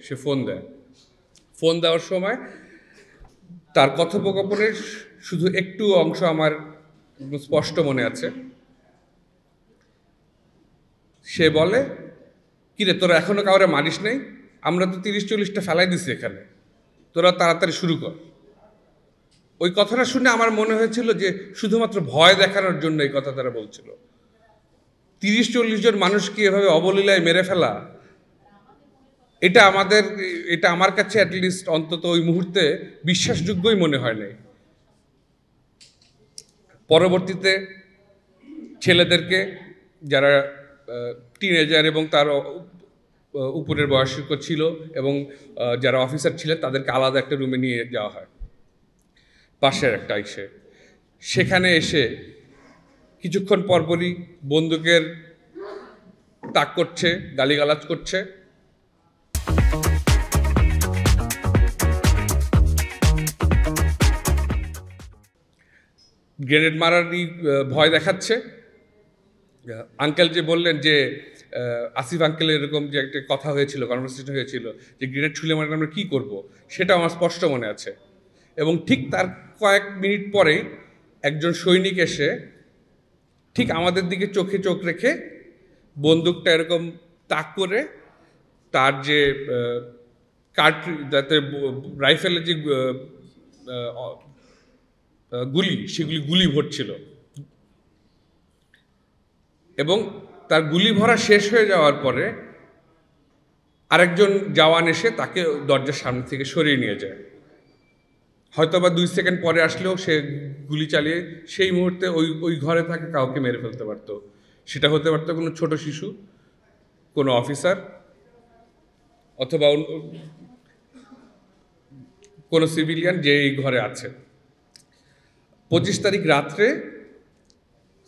সে phone দেওয়ার সময় তার কথোপকথনের শুধু একটু অংশ আমার স্পষ্ট মনে আছে। সে বলে, কিরে তোরা এখনো কাউরে মারিস নাই? আমরা তো 30-40টা ফেলাই দিছি এখানে, তোরা তাড়াতাড়ি শুরু কর। ওই কথাটা শুনে আমার মনে হয়েছিল যে শুধুমাত্র ভয় দেখানোর জন্য এই কথা তারা বলছিল। 30-40 জন মানুষকে এভাবে অবলীলায় মেরে ফেলা, এটা আমার কাছে অ্যাটলিস্ট অন্তত ওই মুহূর্তে বিশ্বাসযোগ্যই মনে হয় নাই। পরবর্তীতে ছেলেদেরকে, যারা টিনেজার এবং তার উপরের বয়স্ক ছিল এবং যারা অফিসার ছিলেন, তাদেরকে আলাদা একটা রুমে নিয়ে যাওয়া হয়, পাশের একটা সেখানে এসে কিছুক্ষণ পরপরই বন্দুকের তাক করছে, গালিগালাজ করছে। গ্রেনেড মারারই ভয় দেখাচ্ছে। আঙ্কেল যে বললেন যে আসিফ আঙ্কেল এরকম যে একটা কথা হয়েছিল, কনভারসেশন হয়েছিল যে গ্রেনেড ছুঁলে মারলে আমরা কী করবো, সেটা আমার স্পষ্ট মনে আছে। এবং ঠিক তার কয়েক মিনিট পরেই একজন সৈনিক এসে ঠিক আমাদের দিকে চোখে চোখ রেখে বন্দুকটা এরকম তাক করে তার যে যাতে রাইফেলের যে সেগুলি গুলি ভরছিল এবং তার গুলি ভরা শেষ হয়ে যাওয়ার পরে আরেকজন জওয়ান এসে তাকে দরজার সামনে থেকে সরিয়ে নিয়ে যায়। হয়তোবা 2 সেকেন্ড পরে আসলেও সে গুলি চালিয়ে সেই মুহূর্তে ওই ঘরে থাকা কাউকে মেরে ফেলতে পারতো। সেটা হতে পারতো কোনো ছোট শিশু, কোনো অফিসার, অথবা কোনো সিভিলিয়ান যে এই ঘরে আছে। 25 তারিখ রাত্রে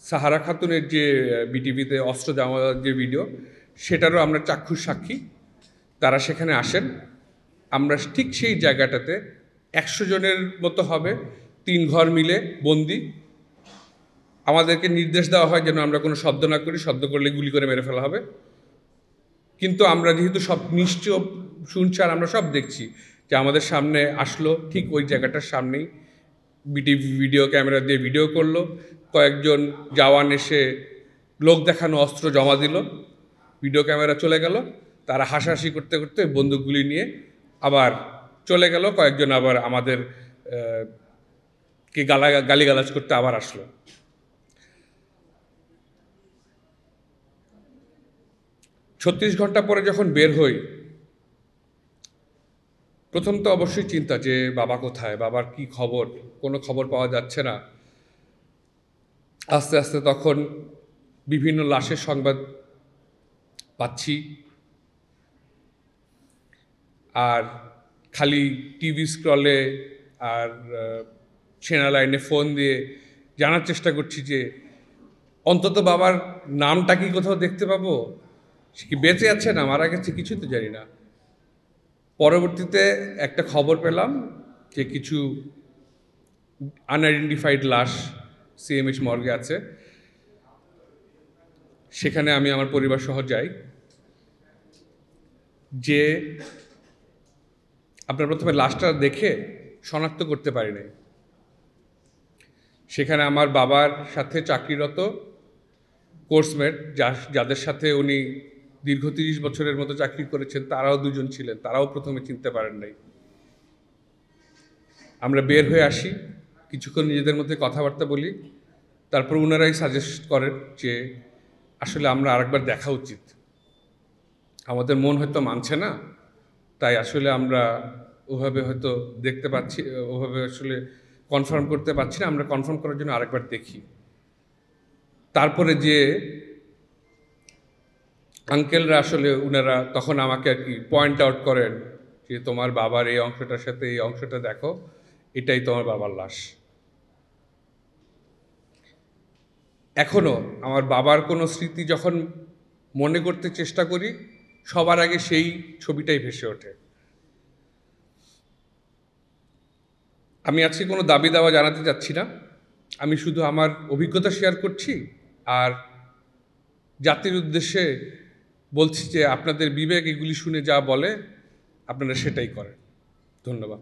সাহারা খাতুনের যে বিটিভিতে অস্ত্র দেওয়া যে ভিডিও, সেটারও আমরা চাক্ষুষ সাক্ষী। তারা সেখানে আসেন, আমরা ঠিক সেই জায়গাটাতে 100 জনের মতো হবে, 3 ঘর মিলে বন্দি। আমাদেরকে নির্দেশ দেওয়া হয় যেন আমরা কোনো শব্দ না করি, শব্দ করলে গুলি করে মেরে ফেলা হবে। কিন্তু আমরা যেহেতু সব নিশ্চয় শুনছি আর আমরা সব দেখছি, যে আমাদের সামনে আসলো, ঠিক ওই জায়গাটার সামনেই বিটিভি ভিডিও ক্যামেরা দিয়ে ভিডিও করলো। কয়েকজন জওয়ান এসে লোক দেখানো অস্ত্র জমা দিল, ভিডিও ক্যামেরা চলে গেল। তারা হাসাহাসি করতে করতে বন্দুকগুলি নিয়ে আবার চলে গেল। কয়েকজন আবার আমাদের কে গালিগালাজ করতে আবার আসলো। ছত্রিশ ঘন্টা পরে যখন বের হই, প্রথম তো অবশ্যই চিন্তা যে বাবা কোথায়, বাবার কি খবর, কোনো খবর পাওয়া যাচ্ছে না। আস্তে আস্তে তখন বিভিন্ন লাশের সংবাদ পাচ্ছি, আর খালি টিভি স্ক্রলে আর সেনা লাইনে ফোন দিয়ে জানার চেষ্টা করছি যে অন্তত বাবার নামটা কি কোথাও দেখতে পাবো, সে কি বেঁচে আছে না মারা গেছে, কিছু তো জানি না। পরবর্তীতে একটা খবর পেলাম যে কিছু আনআইডেন্টিফাইড লাশ সিএমএইচ মর্গে আছে। সেখানে আমি আমার পরিবার সহ যাই। যে আপনার প্রথমে লাশটা দেখে শনাক্ত করতে পারি নাই। সেখানে আমার বাবার সাথে চাকরিরত কোর্সমেট, যাদের সাথে উনি দীর্ঘ 30 বছরের মতো চাকরি করেছেন, তারাও 2 জন ছিলেন, তারাও প্রথমে চিনতে পারেন নাই। আমরা বের হয়ে আসি, কিছুক্ষণ নিজেদের মধ্যে কথাবার্তা বলি, তারপর ওনারাই সাজেস্ট করেন যে আসলে আমরা আরেকবার দেখা উচিত। আমাদের মন হয়তো মানছে না, তাই আসলে আমরা ওভাবে হয়তো দেখতে পাচ্ছি, ওভাবে আসলে কনফার্ম করতে পারছি না, আমরা কনফার্ম করার জন্য আরেকবার দেখি। তারপরে যে আঙ্কেলরা আসলে ওনারা তখন আমাকে আর কি পয়েন্ট আউট করেন যে তোমার বাবার এই অংশটার সাথে এই অংশটা দেখো, এটাই তোমার বাবার লাশ। এখনও আমার বাবার কোনো স্মৃতি যখন মনে করতে চেষ্টা করি, সবার আগে সেই ছবিটাই ভেসে ওঠে। আমি আজকে কোনো দাবি দাওয়া জানাতে চাচ্ছি না, আমি শুধু আমার অভিজ্ঞতা শেয়ার করছি আর জাতির উদ্দেশ্যে বলছি যে আপনাদের বিবেক এগুলি শুনে যা বলে আপনারা সেটাই করেন। ধন্যবাদ।